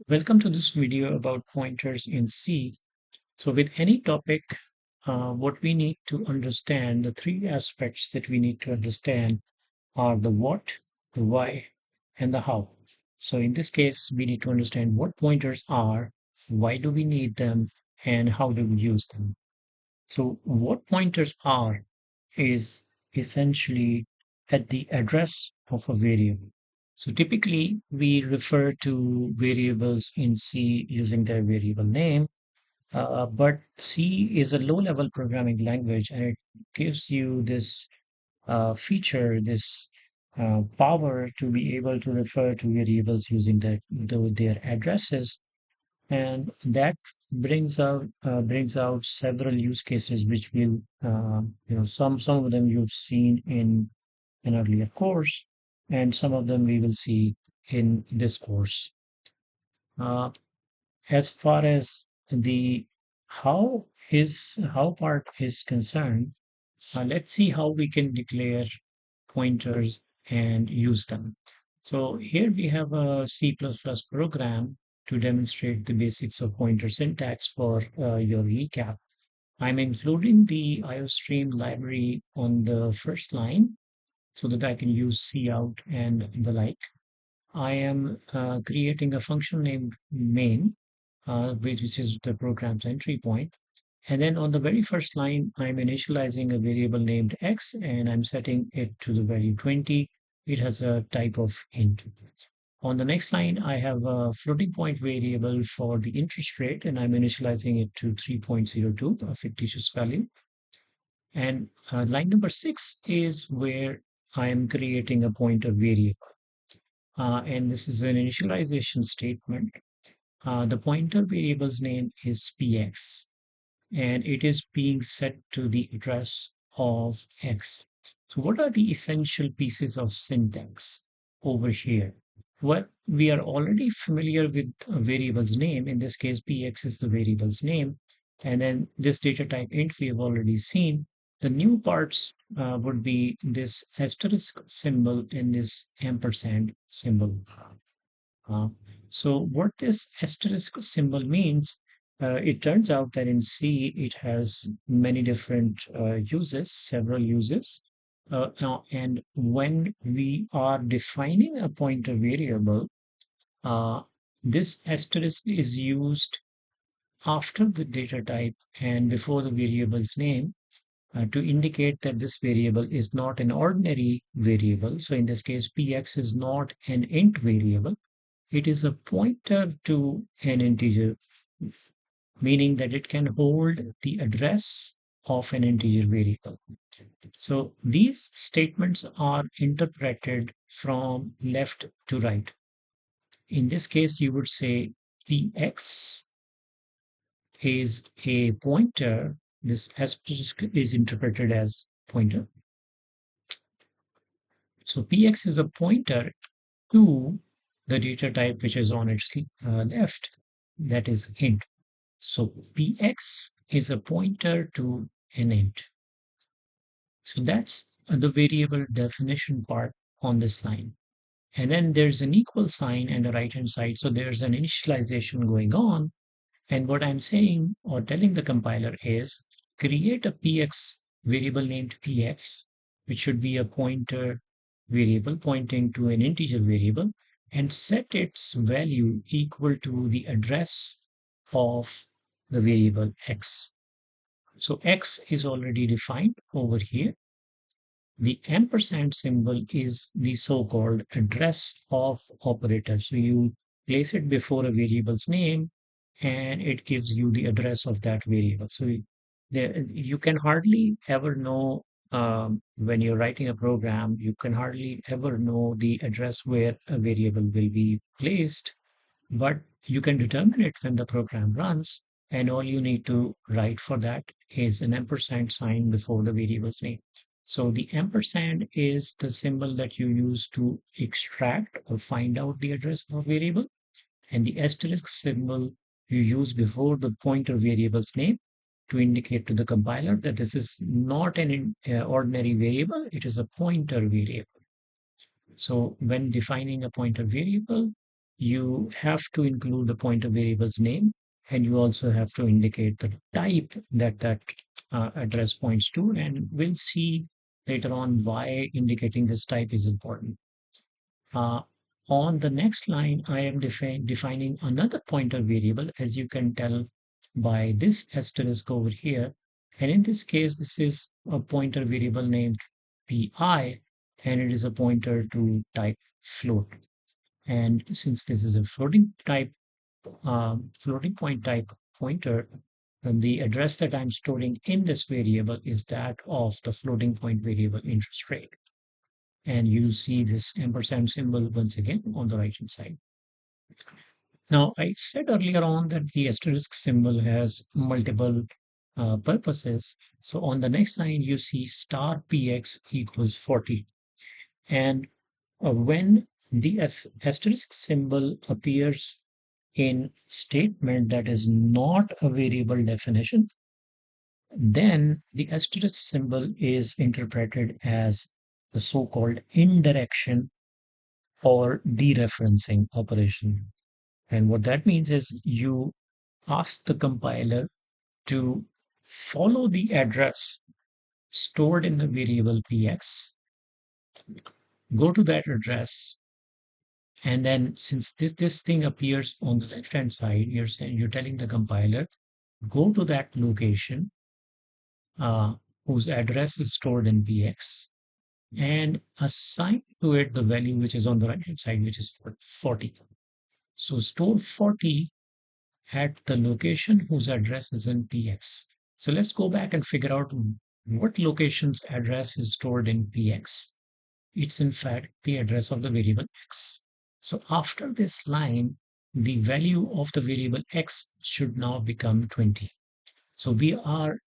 Welcome to this video about pointers in C. So with any topic, what we need to understand, the three aspects that we need to understand are the what, the why, and the how. So in this case, we need to understand what pointers are, why do we need them, and how do we use them. So what pointers are is essentially at the address of a variable. So typically we refer to variables in C using their variable name, but C is a low-level programming language and it gives you this feature, this power to be able to refer to variables using their addresses, and that brings out several use cases which will some of them you've seen in an earlier course, and some of them we will see in this course. uh, as far as the how part is concerned, let's see how we can declare pointers and use them. So here we have a C++ program to demonstrate the basics of pointer syntax for your recap. I'm including the IOStream library on the first line so that I can use cout and the like. I am creating a function named main, which is the program's entry point. And then on the very first line, I'm initializing a variable named x and I'm setting it to the value 20. It has a type of int. On the next line, I have a floating point variable for the interest rate and I'm initializing it to 3.02, a fictitious value. And line number 6 is where I am creating a pointer variable. And this is an initialization statement. The pointer variable's name is px, and it is being set to the address of x. So what are the essential pieces of syntax over here? Well, we are already familiar with a variable's name. In this case, px is the variable's name. And then this data type int we have already seen. The new parts would be this asterisk symbol and this ampersand symbol. Uh, so what this asterisk symbol means, it turns out that in C it has many different uses, several uses. And when we are defining a pointer variable, uh, this asterisk is used after the data type and before the variable's name to indicate that this variable is not an ordinary variable. So in this case, px is not an int variable. It is a pointer to an integer, meaning that it can hold the address of an integer variable. So these statements are interpreted from left to right. In this case, you would say px is a pointer. This asterisk is interpreted as pointer. So px is a pointer to the data type which is on its left, that is int. So px is a pointer to an int. So that's the variable definition part on this line. And then there's an equal sign on the right hand side. So there's an initialization going on. And what I'm saying or telling the compiler is create a px variable named px, which should be a pointer variable pointing to an integer variable, and set its value equal to the address of the variable x. So x is already defined over here. The ampersand symbol is the so-called address of operator. So you place it before a variable's name and it gives you the address of that variable. So you can hardly ever know when you're writing a program, you can hardly ever know the address where a variable will be placed, but you can determine it when the program runs. And all you need to write for that is an ampersand sign before the variable's name. So the ampersand is the symbol that you use to extract or find out the address of a variable. And the asterisk symbol you use before the pointer variable's name to indicate to the compiler that this is not an ordinary variable, it is a pointer variable. So when defining a pointer variable, you have to include the pointer variable's name, and you also have to indicate the type that address points to. And we'll see later on why indicating this type is important. Uh, on the next line, I am defining another pointer variable, as you can tell by this asterisk over here. And in this case, this is a pointer variable named pi, and it is a pointer to type float. And since this is a floating point type pointer, then the address that I'm storing in this variable is that of the floating point variable interest rate. And you see this ampersand symbol once again on the right hand side. Now, I said earlier on that the asterisk symbol has multiple purposes. So on the next line, you see star px equals 40. And when the asterisk symbol appears in statement that is not a variable definition, then the asterisk symbol is interpreted as the so-called indirection or dereferencing operation. And what that means is you ask the compiler to follow the address stored in the variable px, go to that address, and then since this thing appears on the left hand side, you're telling the compiler go to that location whose address is stored in px and assign to it the value which is on the right hand side, which is 40. So store 40 at the location whose address is in px. So let's go back and figure out what location's address is stored in px. It's in fact the address of the variable x. So after this line, the value of the variable x should now become 20. So we are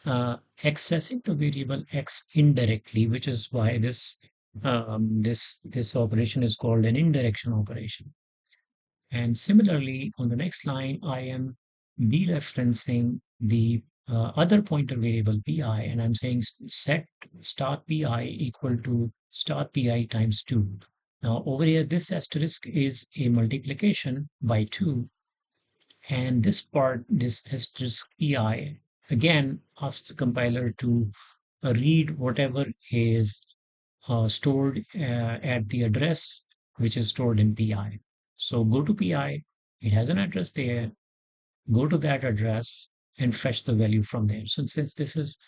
accessing the variable x indirectly, which is why this operation is called an indirection operation. And similarly, on the next line, I am dereferencing the other pointer variable pi, and I'm saying set start pi equal to start pi times 2. Now over here, this asterisk is a multiplication by 2, and this part, this asterisk pi, again asks the compiler to read whatever is stored at the address which is stored in pi. So go to pi, it has an address there, go to that address and fetch the value from there. So since this is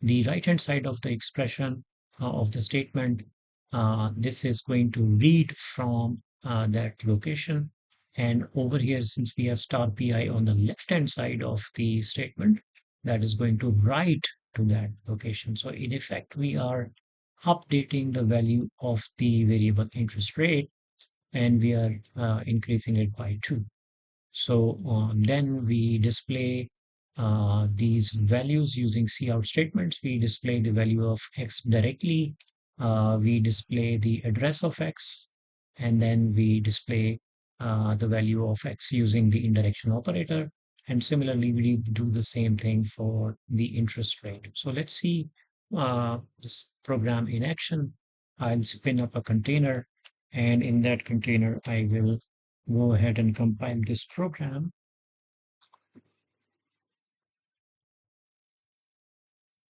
the right hand side of the expression of the statement, this is going to read from that location. And over here, since we have star pi on the left hand side of the statement, that is going to write to that location. So in effect, we are updating the value of the variable interest rate, and we are increasing it by 2. So then we display these values using cout statements. We display the value of x directly. We display the address of x, and then we display the value of x using the indirection operator. And similarly, we do the same thing for the interest rate. So let's see this program in action. I'll spin up a container, and in that container, I will go ahead and compile this program.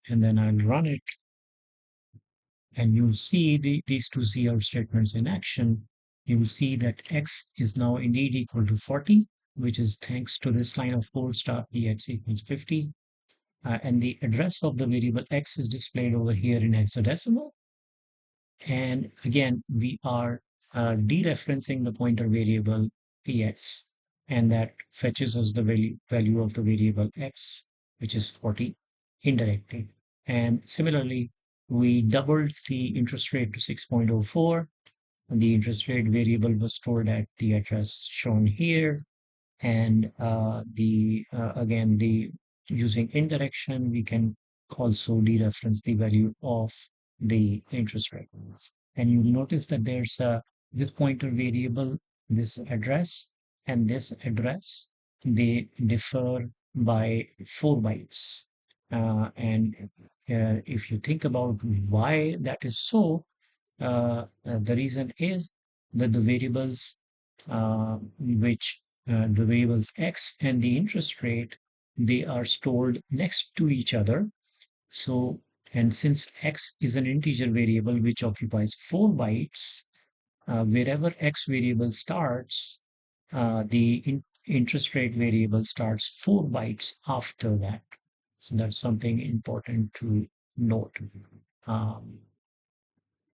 And then I'll run it. And you'll see these two cout statements in action. You'll see that x is now indeed equal to 40, which is thanks to this line of code start px equals 50. And the address of the variable x is displayed over here in hexadecimal. And again, we are dereferencing the pointer variable px, and that fetches us the value of the variable x, which is 40 indirectly. And similarly, we doubled the interest rate to 6.04. The interest rate variable was stored at the address shown here. And again, using indirection, we can also dereference the value of the interest rate. And you'll notice that there's this pointer variable, this address, and this address, they differ by 4 bytes. And if you think about why that is so, the reason is that the variables which the variables x and the interest rate, they are stored next to each other. So, and since x is an integer variable which occupies 4 bytes, wherever x variable starts, the interest rate variable starts 4 bytes after that. So that's something important to note. Um,